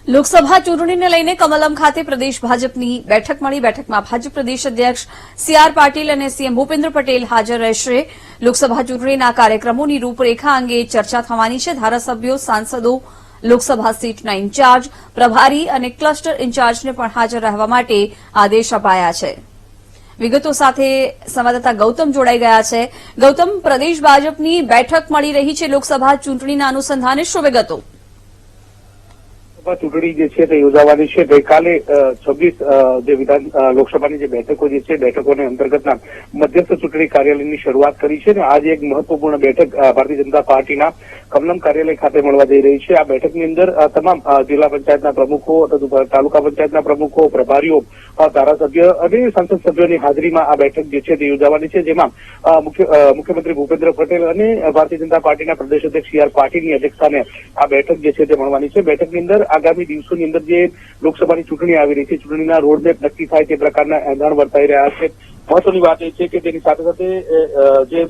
લોકસભા ચૂંટણીને લઈને કમલમ ખાતે પ્રદેશ ભાજપની બેઠક મળી। બેઠકમાં ભાજપ પ્રદેશ અધ્યક્ષ સી.આર. પાટીલ અને સીએમ ભૂપેન્દ્ર પટેલ હાજર રહેશે। લોકસભા ચૂંટણીના કાર્યક્રમોની રૂપરેખા અંગે ચર્ચા થવાની છે। ધારાસભ્યો, સાંસદો, લોકસભા સીટના ઇન્ચાર્જ, પ્રભારી અને ક્લસ્ટર ઇન્ચાર્જને પણ હાજર રહેવા માટે આદેશ અપાયા છે। વિગતો સાથે સંવાદદાતા ગૌતમ જોડાઈ ગયા છે। ગૌતમ, પ્રદેશ ભાજપની બેઠક મળી રહી છે લોકસભા ચૂંટણીના અનુસંધાને, શું વિગતો? ચૂંટણી જે છે તે યોજાવાની છે। ગઈકાલે 26 જે વિધાન લોકસભાની જે બેઠકો જે છે બેઠકોને અંતર્ગતના મધ્યસ્થ ચૂંટણી કાર્યાલયની શરૂઆત કરી છે અને આજે એક મહત્વપૂર્ણ બેઠક ભારતીય જનતા પાર્ટીના કમલમ કાર્યાલય ખાતે મળવા જઈ રહી છે। આ બેઠકની અંદર તમામ જિલ્લા પંચાયતના પ્રમુખો, તાલુકા પંચાયતના પ્રમુખો, પ્રભારીઓ, ધારાસભ્ય અને સંસદ સભ્યોની હાજરીમાં આ બેઠક જે છે તે યોજાવાની છે, જેમાં મુખ્યમંત્રી ભૂપેન્દ્ર પટેલ અને ભારતીય જનતા પાર્ટીના પ્રદેશ અધ્યક્ષ સી.આર. પાટીલની અધ્યક્ષતાને આ બેઠક જે છે તે મળવાની છે। બેઠકની અંદર આગામી દિવસોની અંદર જે લોકસભાની ચૂંટણી આવી રહી છે, ચૂંટણીના રોડમેપ નક્કી થાય તે પ્રકારના એંધાણ વર્તાઈ રહ્યા છે। મહત્વની વાત એ છે કે તેની સાથે સાથે જે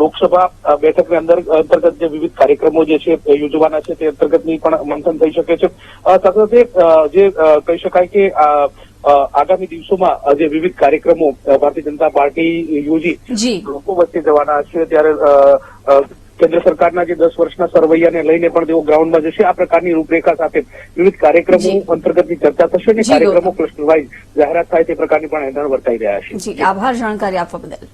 લોકસભા બેઠકની અંતર્ગત જે વિવિધ કાર્યક્રમો જે છે યોજવાના છે તે અંતર્ગતની પણ મંથન થઈ શકે છે। સાથે સાથે જે કહી શકાય કે આગામી દિવસોમાં જે વિવિધ કાર્યક્રમો ભારતીય જનતા પાર્ટી યોજી લોકો વચ્ચે જવાના છે, ત્યારે કેન્દ્ર સરકારના જે 10 વર્ષના સરવૈયાને લઈને પણ તેઓ ગ્રાઉન્ડમાં જશે। આ પ્રકારની રૂપરેખા સાથે વિવિધ કાર્યક્રમો અંતર્ગતની ચર્ચા થશે અને કાર્યક્રમો ક્લસ્ટર વાઇઝ જાહેરાત થાય તે પ્રકારની પણ એંધાણ વર્તાઈ રહ્યા છે। આભાર જાણકારી આપવા બદલ।